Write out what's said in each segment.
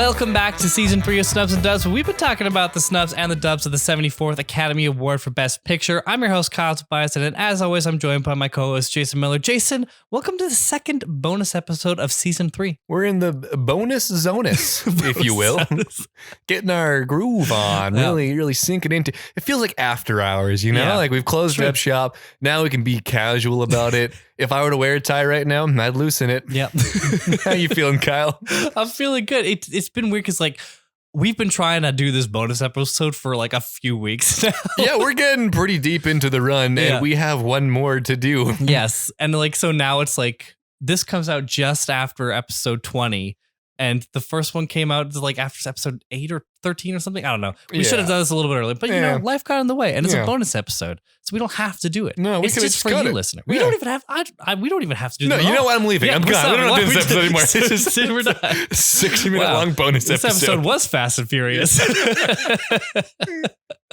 Welcome back to Season 3 of Snubs and Dubs, where we've been talking about the snubs and the dubs of the 74th Academy Award for Best Picture. I'm your host, Kyle Tobias, and as always, I'm joined by my co-host, Jason Miller. Jason, welcome to the second bonus episode of Season 3. We're in the bonus zonus, if you will. Getting our groove on, really sinking into. It feels like after hours, you know? Yeah. Like we've closed up shop. Now we can be casual about it. If I were to wear a tie right now, I'd loosen it. Yep. How you feeling, Kyle? I'm feeling good. It's been weird because we've been trying to do this bonus episode for like a few weeks now. Yeah, we're getting pretty deep into the run, and we have one more to do. Yes. And so now it's like this comes out just after episode 20. And the first one came out like after episode 8 or 13 or something. I don't know. We should have done this a little bit earlier, but you know, life got in the way, and it's a bonus episode, so we don't have to do it. No, it's just for you, listener. We don't even have. We don't even have to do. No, you know what? I'm leaving. Yeah, I'm gone. We don't do this episode anymore. It's just we're done. 60-minute long bonus this episode. This episode was Fast and Furious.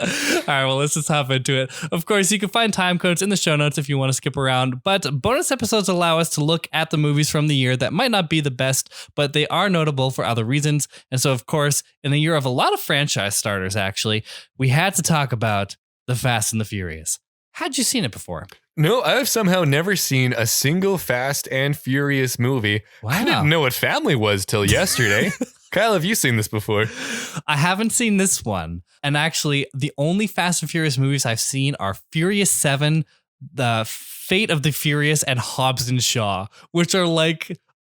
All right, well, let's just hop into it. Of course, you can find time codes in the show notes if you want to skip around, but bonus episodes allow us to look at the movies from the year that might not be the best, but they are notable for other reasons. And so, of course, in a year of a lot of franchise starters, actually, we had to talk about The Fast and the Furious. Had you seen it before? No, I've somehow never seen a single Fast and Furious movie. Wow. I didn't know what family was till yesterday. Kyle, have you seen this before? I haven't seen this one. And actually, the only Fast and Furious movies I've seen are Furious 7, The Fate of the Furious, and Hobbs and Shaw, which are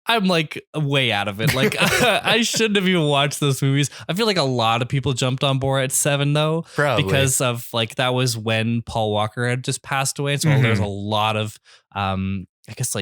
I'm way out of it. I shouldn't have even watched those movies. I feel like a lot of people jumped on board at 7 though. Probably. Because of that was when Paul Walker had just passed away. So there's a lot of, I guess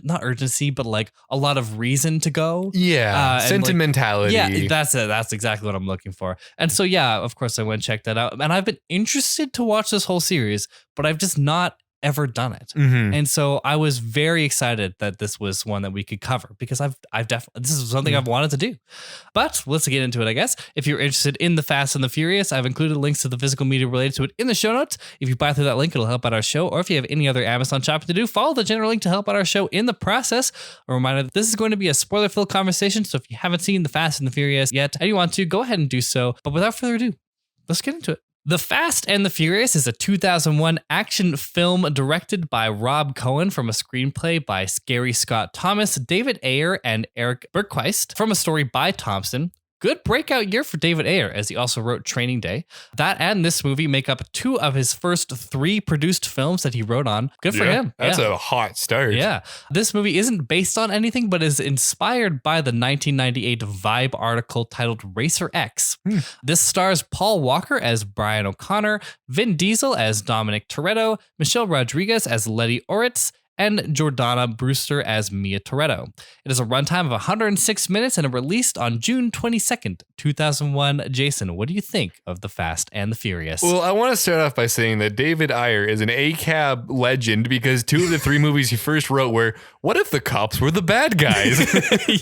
not urgency, but a lot of reason to go. Yeah. Sentimentality. Yeah, that's it. That's exactly what I'm looking for. And so, yeah, of course I went and checked that out. And I've been interested to watch this whole series, but I've just not ever done it. And so I was very excited that this was one that we could cover because I've definitely, this is something I've wanted to do. But let's get into it, I guess. If you're interested in The Fast and the Furious, I've included links to the physical media related to it in the show notes. If you buy through that link, it'll help out our show. Or if you have any other Amazon shopping to do, follow the general link to help out our show in the process. A reminder that this is going to be a spoiler-filled conversation. So if you haven't seen The Fast and the Furious yet and you want to, go ahead and do so. But without further ado, let's get into it. The Fast and the Furious is a 2001 action film directed by Rob Cohen from a screenplay by Gary Scott Thomas, David Ayer, and Eric Bergquist from a story by Thompson. Good breakout year for David Ayer, as he also wrote Training Day. That and this movie make up 2 of his first 3 produced films that he wrote on. Good for him. That's a hot start. Yeah. This movie isn't based on anything, but is inspired by the 1998 Vibe article titled Racer X. This stars Paul Walker as Brian O'Connor, Vin Diesel as Dominic Toretto, Michelle Rodriguez as Letty Oritz, and Jordana Brewster as Mia Toretto. It is a runtime of 106 minutes and it released on June 22nd, 2001. Jason, what do you think of The Fast and the Furious? Well, I want to start off by saying that David Ayer is an ACAB legend because 2 of the 3 movies he first wrote were What If the Cops Were the Bad Guys?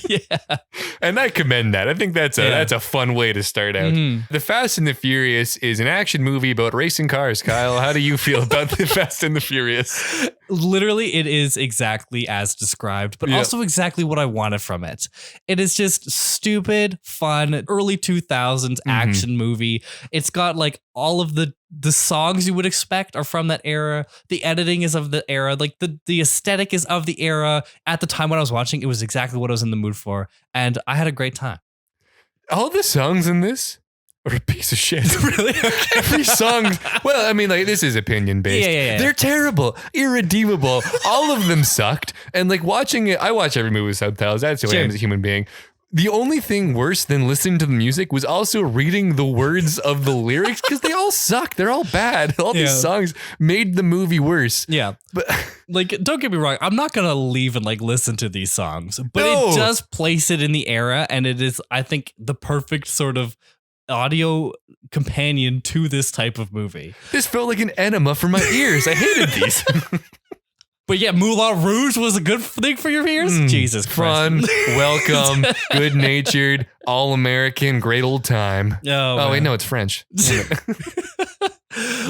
Yeah. And I commend that. I think that's a fun way to start out. The Fast and the Furious is an action movie about racing cars. Kyle, how do you feel about The Fast and the Furious? Literally, it is exactly as described, but also exactly what I wanted from it. It is just stupid, fun, early 2000s action movie. It's got all of the songs you would expect are from that era. The editing is of the era. The aesthetic is of the era. At the time when I was watching, it was exactly what I was in the mood for. And I had a great time. All the songs in this are a piece of shit. Really? Every song. Well, I mean, this is opinion based. Yeah. They're terrible, irredeemable. All of them sucked. And watching it, I watch every movie with subtitles. That's who I am as a human being. The only thing worse than listening to the music was also reading the words of the lyrics because they all suck. They're all bad. All these songs made the movie worse. Yeah. But don't get me wrong. I'm not going to leave and listen to these songs, but it does place it in the era. And it is, I think, the perfect sort of audio companion to this type of movie. This felt like an enema for my ears. I hated these. But yeah, Moulin Rouge was a good thing for your ears? Jesus Christ. Fun, welcome, good-natured, all-American, great old time. Oh wait, no, it's French.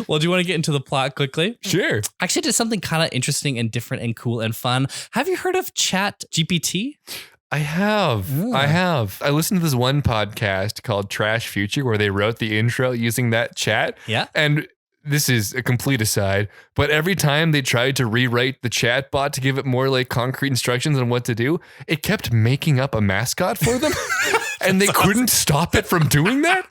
Well, do you want to get into the plot quickly? Sure. Actually, did something kind of interesting and different and cool and fun. Have you heard of Chat GPT? I have. I listened to this one podcast called Trash Future where they wrote the intro using that chat. Yeah. And this is a complete aside, but every time they tried to rewrite the chat bot to give it more like concrete instructions on what to do, it kept making up a mascot for them and they couldn't stop it from doing that.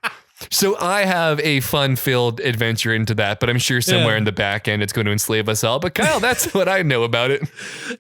So I have a fun-filled adventure into that, but I'm sure somewhere in the back end it's going to enslave us all. But Kyle, that's what I know about it.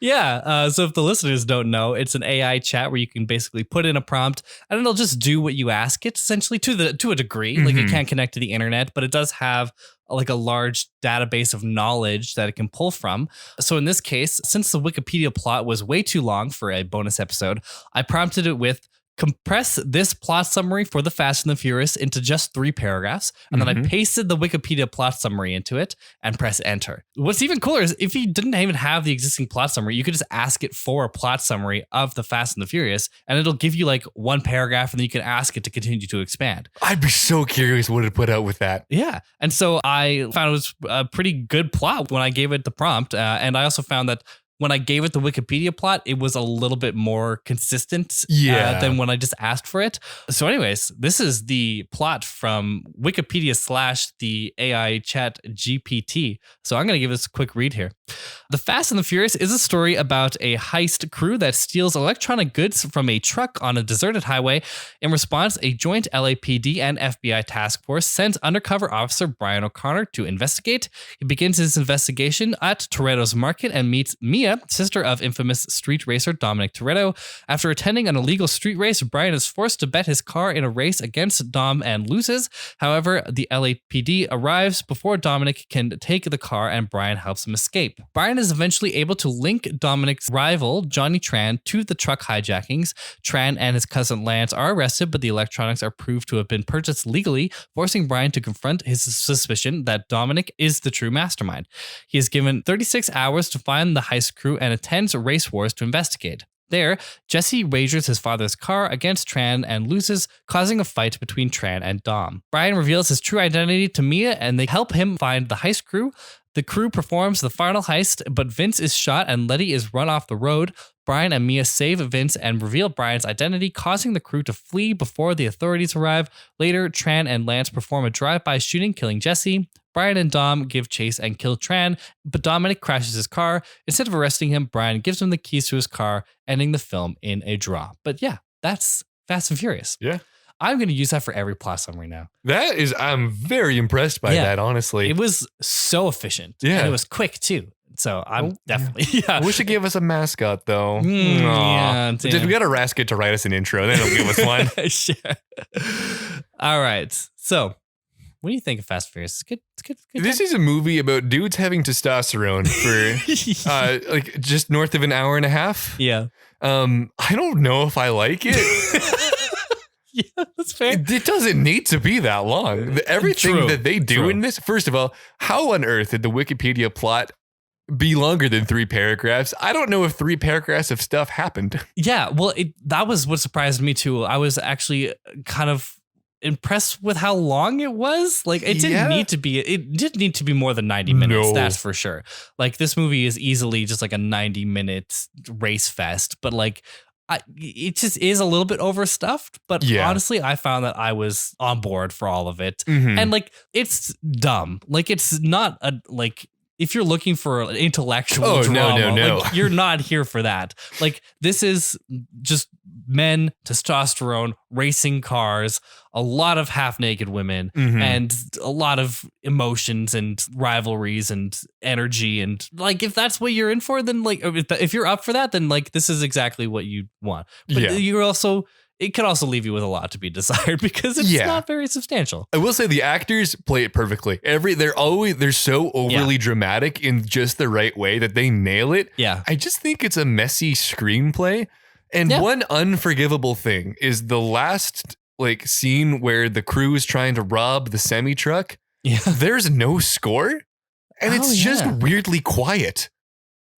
Yeah. So if the listeners don't know, it's an AI chat where you can basically put in a prompt and it'll just do what you ask it, essentially to a degree. Like it can't connect to the internet, but it does have like a large database of knowledge that it can pull from. So in this case, since the Wikipedia plot was way too long for a bonus episode, I prompted it with compress this plot summary for The Fast and the Furious into just 3 paragraphs. And then I pasted the Wikipedia plot summary into it and press enter. What's even cooler is if you didn't even have the existing plot summary, you could just ask it for a plot summary of The Fast and the Furious, and it'll give you like 1 paragraph, and then you can ask it to continue to expand. I'd be so curious what it put out with that. Yeah. And so I found it was a pretty good plot when I gave it the prompt. And I also found that when I gave it the Wikipedia plot, it was a little bit more consistent than when I just asked for it. So anyways, this is the plot from Wikipedia / the AI chat GPT. So I'm going to give this a quick read here. The Fast and the Furious is a story about a heist crew that steals electronic goods from a truck on a deserted highway. In response, a joint LAPD and FBI task force sends undercover officer Brian O'Connor to investigate. He begins his investigation at Toretto's Market and meets Mia, sister of infamous street racer Dominic Toretto. After attending an illegal street race, Brian is forced to bet his car in a race against Dom and loses. However, the LAPD arrives before Dominic can take the car and Brian helps him escape. Brian is eventually able to link Dominic's rival, Johnny Tran, to the truck hijackings. Tran and his cousin Lance are arrested, but the electronics are proved to have been purchased legally, forcing Brian to confront his suspicion that Dominic is the true mastermind. He is given 36 hours to find the heist crew and attends race wars to investigate. There, Jesse wagers his father's car against Tran and loses, causing a fight between Tran and Dom. Brian reveals his true identity to Mia and they help him find the heist crew. The crew performs the final heist, but Vince is shot and Letty is run off the road. Brian and Mia save Vince and reveal Brian's identity, causing the crew to flee before the authorities arrive. Later, Tran and Lance perform a drive-by shooting, killing Jesse. Brian and Dom give chase and kill Tran, but Dominic crashes his car. Instead of arresting him, Brian gives him the keys to his car, ending the film in a draw. But yeah, that's Fast and Furious. Yeah. I'm going to use that for every plot summary now. I'm very impressed by that, honestly. It was so efficient. Yeah. And it was quick too. So I'm definitely, I wish it gave us a mascot though. Yeah. We got to ask it to write us an intro. Then it'll give us one. Sure. All right. So what do you think of Fast and Furious? It's good. This is a movie about dudes having testosterone for like just north of an hour and a half. Yeah. I don't know if I like it. Yeah, that's fair. It doesn't need to be that long. Everything that they do in this, first of all, how on earth did the Wikipedia plot be longer than 3 paragraphs? I don't know if 3 paragraphs of stuff happened. Yeah, well, that was what surprised me too. I was actually kind of impressed with how long it was. Like it didn't need to be. It didn't need to be more than 90 minutes. No. That's for sure. Like this movie is easily just like a 90-minute race fest, but like. It just is a little bit overstuffed, but honestly, I found that I was on board for all of it. And like, it's dumb. Like, it's not if you're looking for an intellectual drama, no. Like, you're not here for that. Like, this is just men, testosterone, racing cars, a lot of half-naked women, and a lot of emotions and rivalries and energy. And like, if that's what you're in for, then like, if you're up for that, then like, this is exactly what you want. But you're also... It could also leave you with a lot to be desired because it's not very substantial. I will say the actors play it perfectly. They're so overly dramatic in just the right way that they nail it. Yeah. I just think it's a messy screenplay. And one unforgivable thing is the last like scene where the crew is trying to rob the semi truck. Yeah. There's no score and it's just weirdly quiet.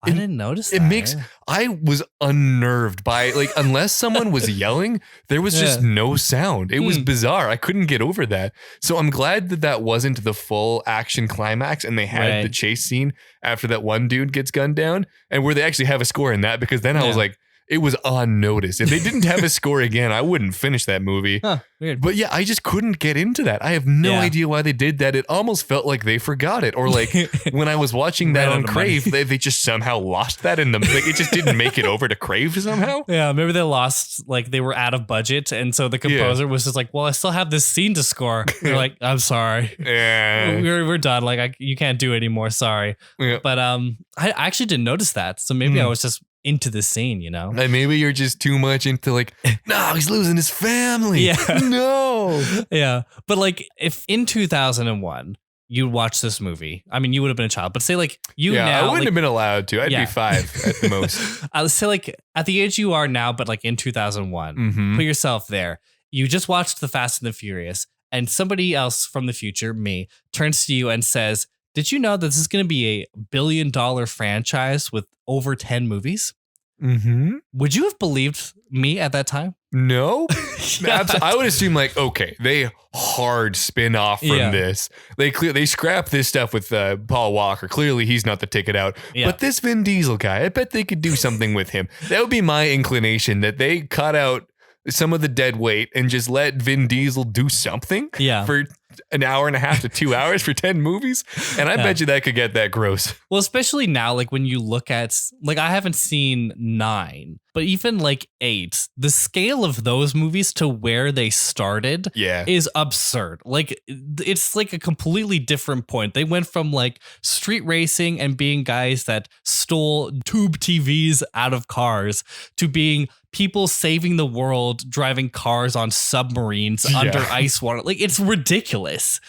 I didn't notice that. I was unnerved by like, unless someone was yelling, there was just no sound. It was bizarre. I couldn't get over that. So I'm glad that wasn't the full action climax and they had the chase scene after that one dude gets gunned down and where they actually have a score in that, because then I was like, it was on notice. If they didn't have a score again, I wouldn't finish that movie. Huh, weird. But yeah, I just couldn't get into that. I have no idea why they did that. It almost felt like they forgot it. Or like when I was watching that on Crave, they just somehow lost that in the, like it just didn't make it over to Crave somehow. Yeah, maybe they lost, like they were out of budget. And so the composer was just like, well, I still have this scene to score. They're like, I'm sorry. Yeah. We're done. Like you can't do it anymore. Sorry. Yeah. But I actually didn't notice that. So maybe I was just into the scene, you know? Like maybe you're just too much into like, no, he's losing his family. Yeah. No. Yeah. But like if in 2001 you watch this movie, I mean, you would have been a child, but say like you now. I wouldn't like, have been allowed to. I'd be 5 at the most. Let's say like at the age you are now, but like in 2001, put yourself there. You just watched The Fast and the Furious and somebody else from the future, me, turns to you and says, did you know that this is going to be a $1 billion franchise with over 10 movies? Would you have believed me at that time? No. I would assume like, okay, they hard spin off from this. They scrap this stuff with Paul Walker. Clearly he's not the ticket out. But this Vin Diesel guy, I bet they could do something with him. That would be my inclination, that they cut out some of the dead weight and just let Vin Diesel do something for an hour and a half to 2 hours for 10 movies. And I bet you that could get that gross. Well, especially now, like when you look at, like, I haven't seen 9, but even like 8, the scale of those movies to where they started is absurd. Like it's like a completely different point. They went from like street racing and being guys that stole tube TVs out of cars to being people saving the world, driving cars on submarines under ice water. Like it's ridiculous.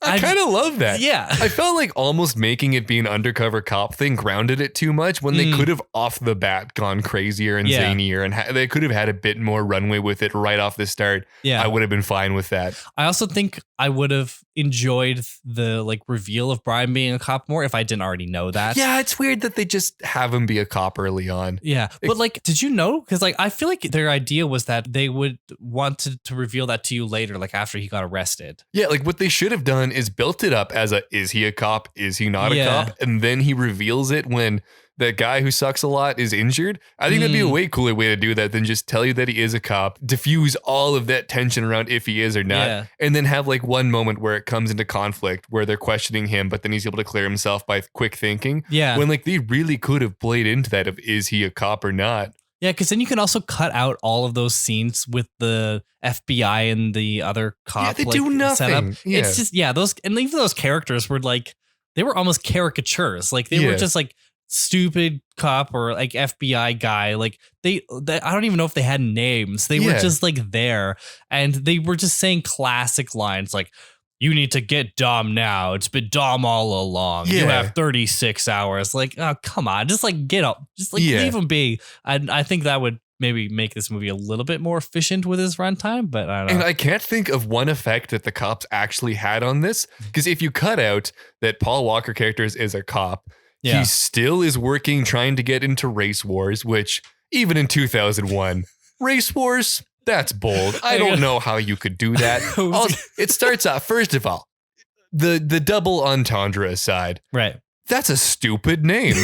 I kind of love that. Yeah. I felt like almost making it be an undercover cop thing grounded it too much when they could have off the bat gone crazier and zanier, and they could have had a bit more runway with it right off the start. Yeah. I would have been fine with that. I also think I would have enjoyed the like reveal of Brian being a cop more if I didn't already know that. Yeah, it's weird that they just have him be a cop early on. Yeah. But like, did you know? Because like, I feel like their idea was that they would want to reveal that to you later, like after he got arrested. Yeah, like what they should have done is built it up as is he a cop? Is he not a cop? And then he reveals it when that guy who sucks a lot is injured. I think that'd be a way cooler way to do that than just tell you that he is a cop, diffuse all of that tension around if he is or not, and then have like one moment where it comes into conflict where they're questioning him, but then he's able to clear himself by quick thinking. Yeah. When like they really could have played into that of is he a cop or not? Yeah, because then you can also cut out all of those scenes with the FBI and the other cop. Yeah, they do nothing. Setup. Yeah. It's just, those, and even those characters were like, they were almost caricatures. Like they were just like stupid cop or like FBI guy. Like they I don't even know if they had names. They were just like there, and they were just saying classic lines like, you need to get Dom now. It's been Dom all along. You have 36 hours. Like, oh, come on. Just like get up. Just like leave him be. I think that would maybe make this movie a little bit more efficient with his runtime, but I don't know. And I can't think of one effect that the cops actually had on this. Because if you cut out that Paul Walker character is a cop, he still is working, trying to get into race wars, which even in 2001, race wars, that's bold. I don't know how you could do that. It starts off, first of all, the double entendre aside. Right. That's a stupid name.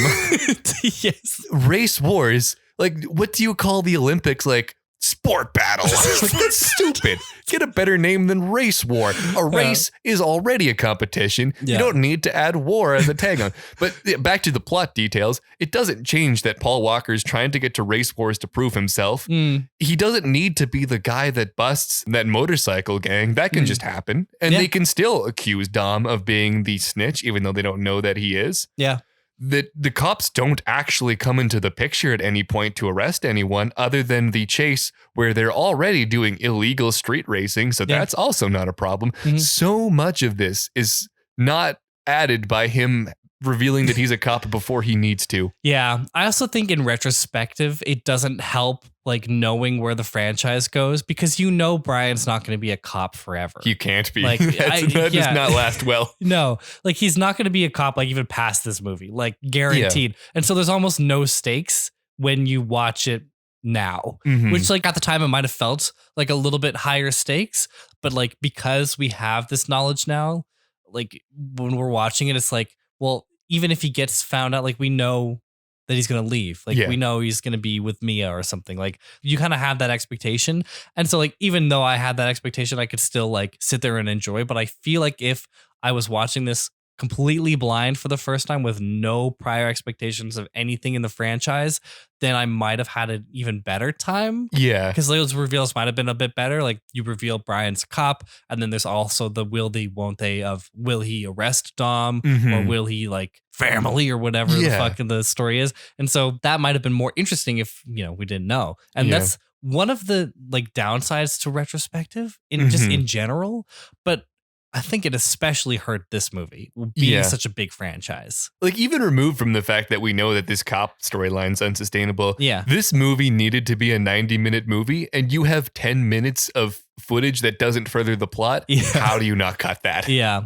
Yes. Race wars. Like, what do you call the Olympics? Like, sport battle. Like, that's stupid. Get a better name than race war. A race is already a competition. You don't need to add war as a tag on. But back to the plot details. It doesn't change that Paul Walker is trying to get to race wars to prove himself. He doesn't need to be the guy that busts that motorcycle gang. That can just happen. And they can still accuse Dom of being the snitch, even though they don't know that he is. Yeah. The cops don't actually come into the picture at any point to arrest anyone other than the chase where they're already doing illegal street racing. So that's also not a problem. So much of this is not added by him revealing that he's a cop before he needs to. Yeah. I also think in retrospective, it doesn't help like knowing where the franchise goes because Brian's not going to be a cop forever. He can't be. Like that does not last well. No, like he's not going to be a cop like even past this movie, like guaranteed. And so there's almost no stakes when you watch it now, which like at the time it might have felt like a little bit higher stakes, but like because we have this knowledge now, like when we're watching it, it's like, well, even if he gets found out, like we know that he's going to leave. Like we know he's going to be with Mia or something. Like you kind of have that expectation. And so like, even though I had that expectation, I could still like sit there and enjoy. But I feel like if I was watching this completely blind for the first time with no prior expectations of anything in the franchise, then I might have had an even better time. Yeah. Because those reveals might have been a bit better. Like you reveal Brian's a cop, and then there's also the will they, won't they of will he arrest Dom or will he like family or whatever the fucking the story is. And so that might have been more interesting if, you know, we didn't know. And that's one of the like downsides to retrospective in just in general. But I think it especially hurt this movie being such a big franchise. Like even removed from the fact that we know that this cop storyline's unsustainable. Yeah. This movie needed to be a 90-minute movie and you have 10 minutes of footage that doesn't further the plot. Yeah. How do you not cut that? Yeah.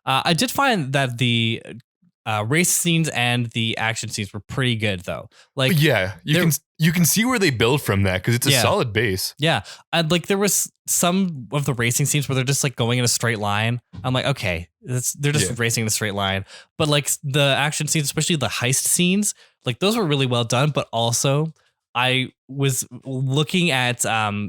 I did find that the race scenes and the action scenes were pretty good though. Like you can see where they build from that because it's a solid base. Yeah. And like there was some of the racing scenes where they're just like going in a straight line. I'm like, okay, they're just racing in a straight line. But like the action scenes, especially the heist scenes, like those were really well done. But also I was looking at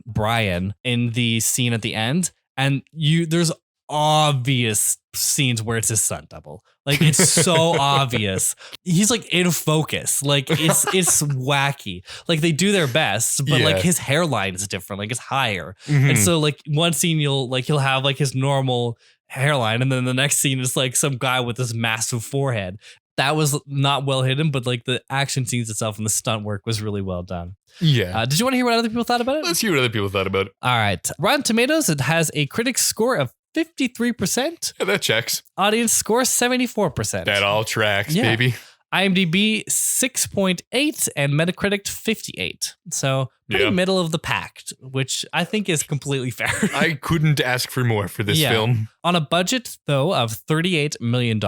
Brian in the scene at the end, and there's obvious scenes where it's his stunt double. Like it's so obvious. He's like in focus. Like it's wacky. Like they do their best, but like his hairline is different. Like it's higher. And so like one scene he'll have like his normal hairline, and then the next scene is like some guy with this massive forehead. That was not well hidden, but like the action scenes itself and the stunt work was really well done. Yeah. Did you want to hear what other people thought about it? Let's hear what other people thought about it. All right. Rotten Tomatoes, it has a critic score of 53%. Yeah, that checks. Audience score 74%. That all tracks, baby. IMDb 6.8 and Metacritic 58. So pretty middle of the pack, which I think is completely fair. I couldn't ask for more for this film. On a budget, though, of $38 million,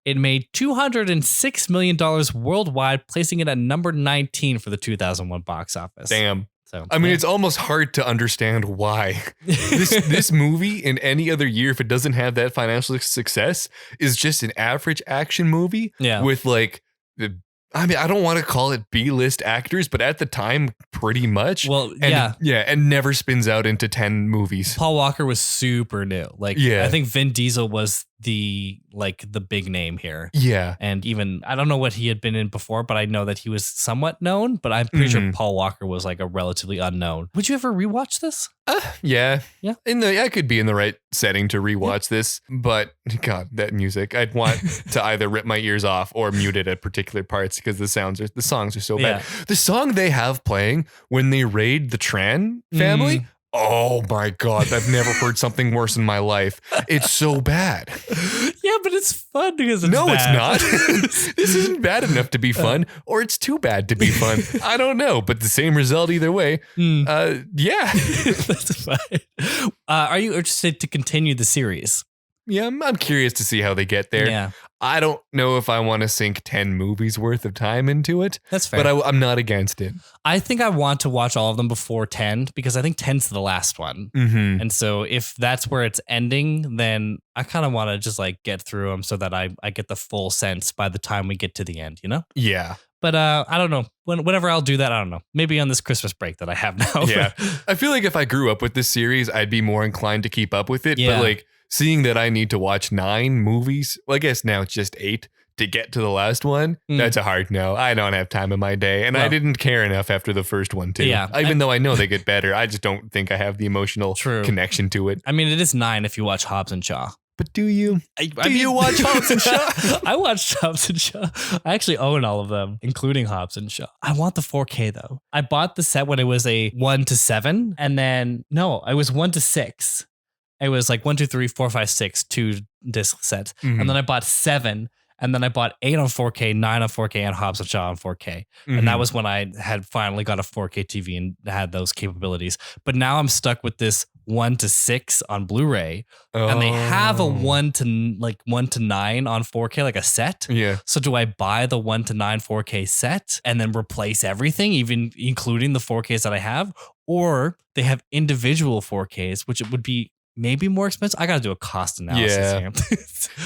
it made $206 million worldwide, placing it at number 19 for the 2001 box office. Damn. So, I mean, it's almost hard to understand why this movie in any other year, if it doesn't have that financial success, is just an average action movie with like I mean, I don't want to call it B-list actors, but at the time, pretty much. Well, and never spins out into 10 movies. Paul Walker was super new. Like, I think Vin Diesel was the big name here. Yeah. And even, I don't know what he had been in before, but I know that he was somewhat known, but I'm pretty sure Paul Walker was like a relatively unknown. Would you ever rewatch this? Yeah. Yeah. I could be in the right setting to rewatch this, but God, that music, I'd want to either rip my ears off or mute it at particular parts because the songs are so bad. The song they have playing when they raid the Tran family. Oh my God, I've never heard something worse in my life. It's so bad. Yeah, but it's fun because it's bad. It's not. This isn't bad enough to be fun, or it's too bad to be fun. I don't know, but the same result either way. Yeah. That's fine. Are you interested to continue the series? Yeah, I'm curious to see how they get there. Yeah. I don't know if I want to sink 10 movies worth of time into it. That's fair. But I'm not against it. I think I want to watch all of them before 10 because I think 10's the last one. And so if that's where it's ending, then I kind of want to just like get through them so that I get the full sense by the time we get to the end, you know? Yeah. But I don't know. Whenever I'll do that, I don't know. Maybe on this Christmas break that I have now. Yeah. I feel like if I grew up with this series, I'd be more inclined to keep up with it. Yeah. But like, seeing that I need to watch 9 movies, well, I guess now it's just 8 to get to the last one. That's a hard no. I don't have time in my day. And I didn't care enough after the first one too. Yeah. Even though I know they get better, I just don't think I have the emotional connection to it. I mean, it is 9 if you watch Hobbs and Shaw. But do you? Do you watch Hobbs and Shaw? I watched Hobbs and Shaw. I actually own all of them, including Hobbs and Shaw. I want the 4K though. I bought the set when it was a 1:7, and then it was 1:6. It was like 1, 2, 3, 4, 5, 6, 2 disc sets. And then I bought 7. And then I bought 8 on 4K, 9 on 4K, and Hobbs and Shaw on 4K. And that was when I had finally got a 4K TV and had those capabilities. But now I'm stuck with this 1:6 on Blu-ray. And they have a 1 to 9 on 4K, like a set. Yeah. So do I buy the 1 to 9 4K set and then replace everything, even including the 4Ks that I have? Or they have individual 4Ks, which it would be maybe more expensive. I got to do a cost analysis here.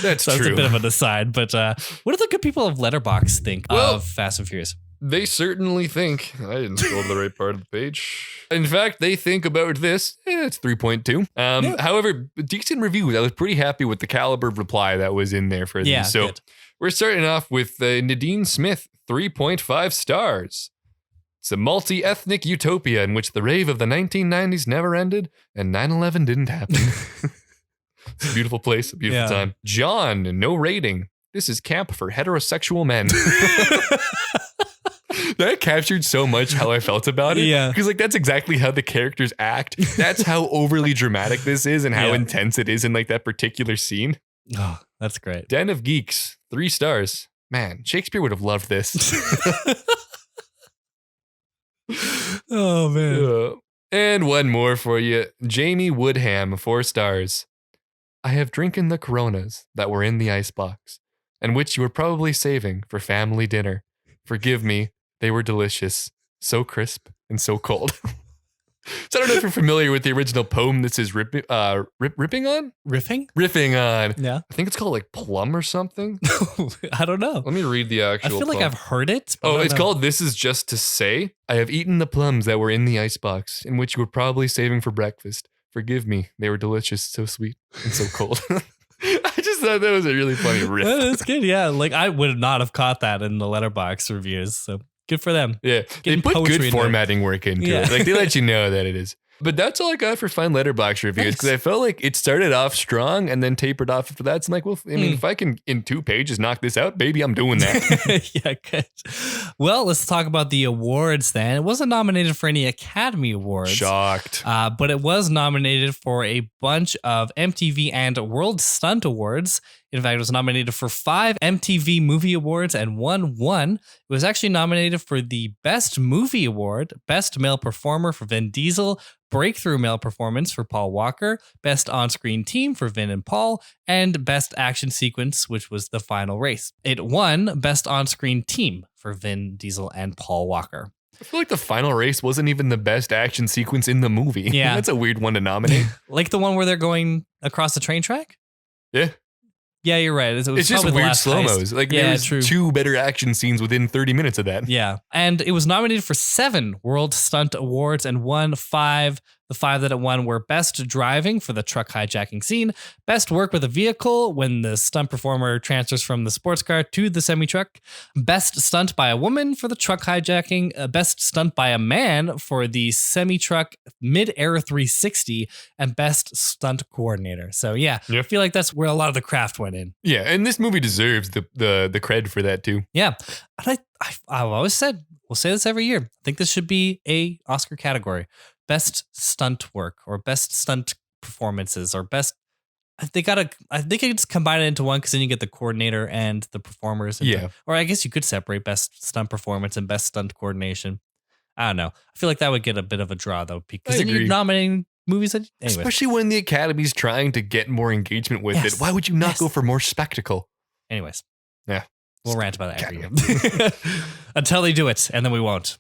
That's so true. It's a bit of an aside, but what do the good people of Letterboxd think of Fast and Furious? They certainly think. I didn't scroll to the right part of the page. In fact, they think about this. It's 3.2. However, decent reviews. I was pretty happy with the caliber of reply that was in there for these. So we're starting off with Nadine Smith, 3.5 stars. It's a multi-ethnic utopia in which the rave of the 1990s never ended and 9/11 didn't happen. It's a beautiful place, a beautiful time. John, no rating. This is camp for heterosexual men. That captured so much how I felt about it. Yeah. Because like that's exactly how the characters act. That's how overly dramatic this is and how intense it is in like that particular scene. Oh, that's great. Den of Geeks, 3 stars. Man, Shakespeare would have loved this. Oh, man. And one more for you. Jamie Woodham, 4 stars. I have drinking the Coronas that were in the icebox and which you were probably saving for family dinner. Forgive me. They were delicious, so crisp and so cold. So I don't know if you're familiar with the original poem this is ripping on? Riffing? Riffing on. Yeah. I think it's called like Plum or something. I don't know. Let me read the actual I feel like poem. I've heard it. Oh, it's called This Is Just to Say. I have eaten the plums that were in the icebox, in which you were probably saving for breakfast. Forgive me. They were delicious, so sweet and so cold. I just thought that was a really funny riff. That's good. Yeah. Like I would not have caught that in the Letterboxd reviews. So good for them. Yeah. They put good formatting work into it. Like they let you know that it is. But that's all I got for fun Letterboxd reviews because I felt like it started off strong and then tapered off after that. So I'm like, well, I mean, if I can in 2 pages knock this out, baby, I'm doing that. Yeah, good. Well, let's talk about the awards then. It wasn't nominated for any Academy Awards. Shocked. But it was nominated for a bunch of MTV and World Stunt Awards. In fact, it was nominated for 5 MTV Movie Awards and won 1. It was actually nominated for the Best Movie Award, Best Male Performer for Vin Diesel, Breakthrough Male Performance for Paul Walker, Best On-Screen Team for Vin and Paul, and Best Action Sequence, which was the final race. It won Best On-Screen Team for Vin Diesel and Paul Walker. I feel like the final race wasn't even the best action sequence in the movie. Yeah. That's a weird one to nominate. Like the one where they're going across the train track? Yeah. Yeah, you're right. It was it's just weird slow-mos. Like there's true. 2 better action scenes within 30 minutes of that. Yeah. And it was nominated for 7 World Stunt Awards and won 5. The 5 that it won were Best Driving for the truck hijacking scene, Best Work with a Vehicle when the stunt performer transfers from the sports car to the semi-truck, Best Stunt by a Woman for the truck hijacking, Best Stunt by a Man for the semi-truck mid-air 360, and Best Stunt Coordinator. So yeah, I feel like that's where a lot of the craft went in. Yeah, and this movie deserves the cred for that too. Yeah. And I've always said, we'll say this every year, I think this should be a Oscar category. Best stunt work or best stunt performances or best. I think I just combine it into one because then you get the coordinator and the performers. And or I guess you could separate best stunt performance and best stunt coordination. I don't know. I feel like that would get a bit of a draw though because then you're nominating movies that, especially when the Academy's trying to get more engagement with it. Why would you not go for more spectacle? Anyways. Yeah. We'll rant about that every year. Until they do it, and then we won't.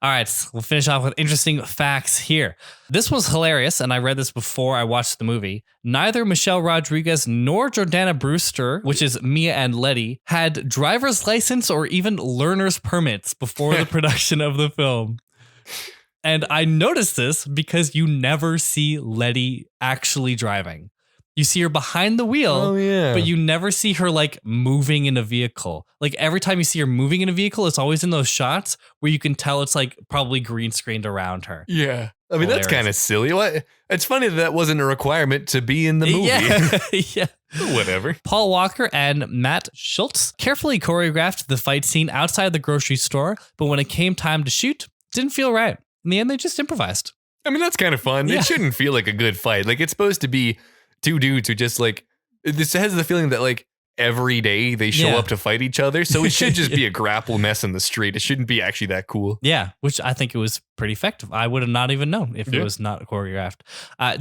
All right, we'll finish off with interesting facts here. This was hilarious, and I read this before I watched the movie. Neither Michelle Rodriguez nor Jordana Brewster, which is Mia and Letty, had driver's license or even learner's permits before the production of the film. And I noticed this because you never see Letty actually driving. You see her behind the wheel, but you never see her like moving in a vehicle. Like every time you see her moving in a vehicle, it's always in those shots where you can tell it's like probably green screened around her. Yeah. I mean, that's kind of silly. What? It's funny that wasn't a requirement to be in the movie. Yeah. Whatever. Paul Walker and Matt Schultz carefully choreographed the fight scene outside the grocery store, but when it came time to shoot, it didn't feel right. In the end, they just improvised. I mean, that's kind of fun. Yeah. It shouldn't feel like a good fight. Like it's supposed to be 2 dudes who just like, this has the feeling that like every day they show up to fight each other. So it should just be a grapple mess in the street. It shouldn't be actually that cool. Yeah, which I think it was pretty effective. I would have not even known if it was not choreographed.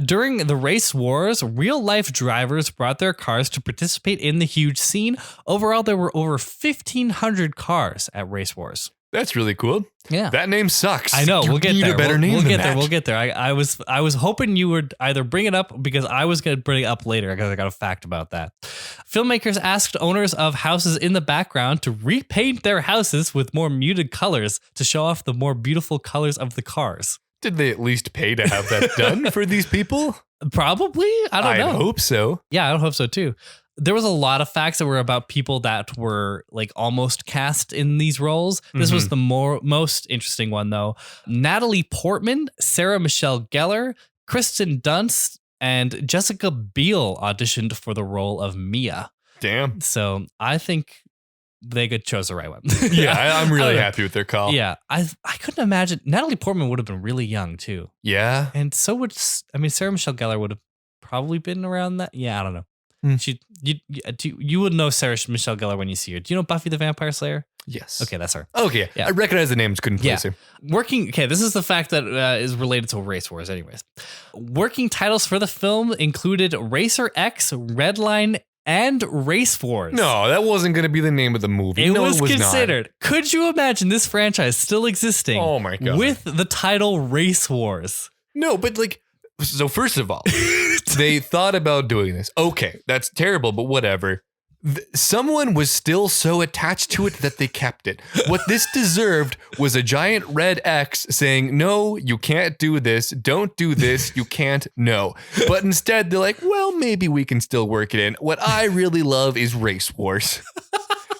During the race wars, real life drivers brought their cars to participate in the huge scene. Overall, there were over 1,500 cars at race wars. That's really cool. Yeah. That name sucks. I know. We'll get there. A better name we'll than get that. there. We'll get there. I was hoping you would either bring it up because I was going to bring it up later because I got a fact about that. Filmmakers asked owners of houses in the background to repaint their houses with more muted colors to show off the more beautiful colors of the cars. Did they at least pay to have that done for these people? Probably. I don't know. I hope so. Yeah, I hope so too. There was a lot of facts that were about people that were like almost cast in these roles. This was the most interesting one though. Natalie Portman, Sarah Michelle Gellar, Kristen Dunst, and Jessica Biel auditioned for the role of Mia. Damn. So I think they chose the right one. Yeah, I'm really happy with their call. Yeah, I couldn't imagine. Natalie Portman would have been really young too. Yeah. And so would, Sarah Michelle Gellar would have probably been around that. Yeah, I don't know. You would know Sarah Michelle Gellar when you see her. Do you know Buffy the Vampire Slayer? Yes. Okay, that's her. Okay, yeah. I recognize the names, couldn't place her. This is the fact that is related to Race Wars anyways. Working titles for the film included Racer X, Redline, and Race Wars. No, that wasn't going to be the name of the movie. It was not. considered. Could you imagine this franchise still existing? Oh my God. With the title Race Wars? No, but so first of all, they thought about doing this. Okay, that's terrible, but whatever. Someone was still so attached to it that they kept it. What this deserved was a giant red X saying, no, you can't do this. Don't do this. You can't. No. But instead, they're like, well, maybe we can still work it in. What I really love is Race Wars.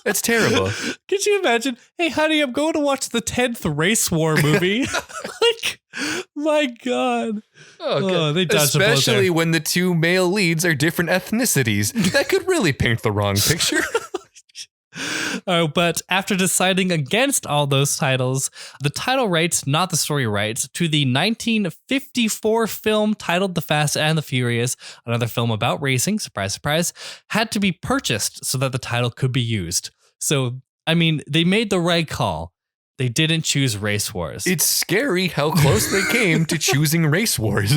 That's terrible. Could you imagine? Hey, honey, I'm going to watch the 10th Race War movie. My God. They dodged especially when the two male leads are different ethnicities. That could really paint the wrong picture. But after deciding against all those titles, the title rights, not the story rights, to the 1954 film titled The Fast and the Furious, another film about racing, surprise, surprise, had to be purchased so that the title could be used. So, they made the right call. They didn't choose Race Wars. It's scary how close they came to choosing Race Wars.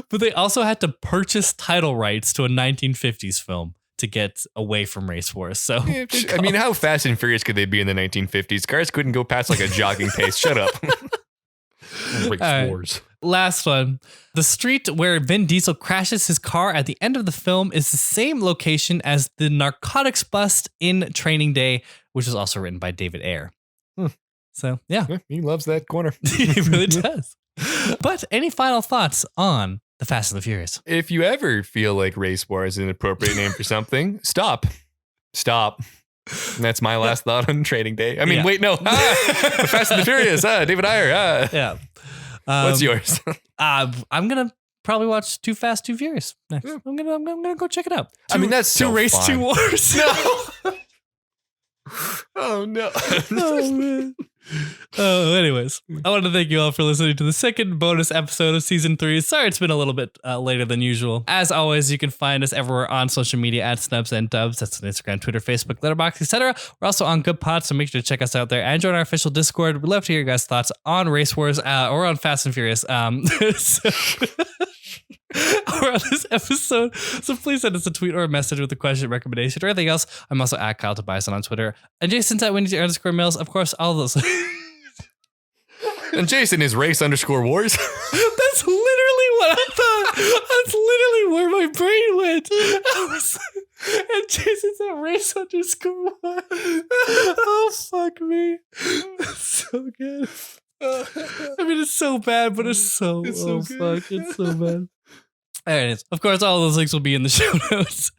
But they also had to purchase title rights to a 1950s film to get away from Race Wars. So, how fast and furious could they be in the 1950s? Cars couldn't go past a jogging pace. Shut up. Race Wars. Last one. The street where Vin Diesel crashes his car at the end of the film is the same location as the narcotics bust in Training Day, which was also written by David Ayer. So, yeah. He loves that corner. He really does. But any final thoughts on The Fast and the Furious? If you ever feel like Race War is an appropriate name for something, stop. And that's my last thought on Training Day. Wait, no. The Fast and the Furious. David Ayer. Yeah. What's yours? I'm going to probably watch Too Fast, Too Furious next. Yeah. I'm gonna go check it out. That's Two so Race, fun. Two Wars. No. Oh, no. Oh, man. Anyways, I want to thank you all for listening to the second bonus episode of season 3. Sorry, it's been a little bit later than usual. As always, you can find us everywhere on social media at Snubs and Dubs. That's on Instagram, Twitter, Facebook, Letterboxd, etc. We're also on Good Pod, so make sure to check us out there and join our official Discord. We'd love to hear your guys' thoughts on Race Wars or on Fast and Furious. Or on this episode. So please send us a tweet or a message with a question, recommendation, or anything else. I'm also at Kyle Tobias on Twitter. And Jason's at Windy_Mills. Of course, all of those. And Jason is Race_Wars. That's literally what I thought. That's literally where my brain went. And Jason's at Race_Wars. Oh, fuck me. That's so good. It's so bad, but it's so good. Fuck, it's so bad. Anyways, of course, all of those links will be in the show notes.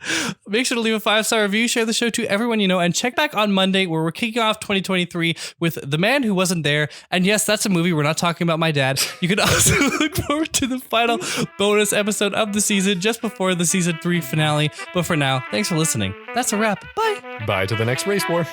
Make sure to leave a 5-star review, share the show to everyone you know, and check back on Monday where we're kicking off 2023 with The Man Who Wasn't There. And yes, that's a movie. We're not talking about my dad. You can also look forward to the final bonus episode of the season just before the season 3 finale. But for now, thanks for listening. That's a wrap. Bye. Bye to the next Race War.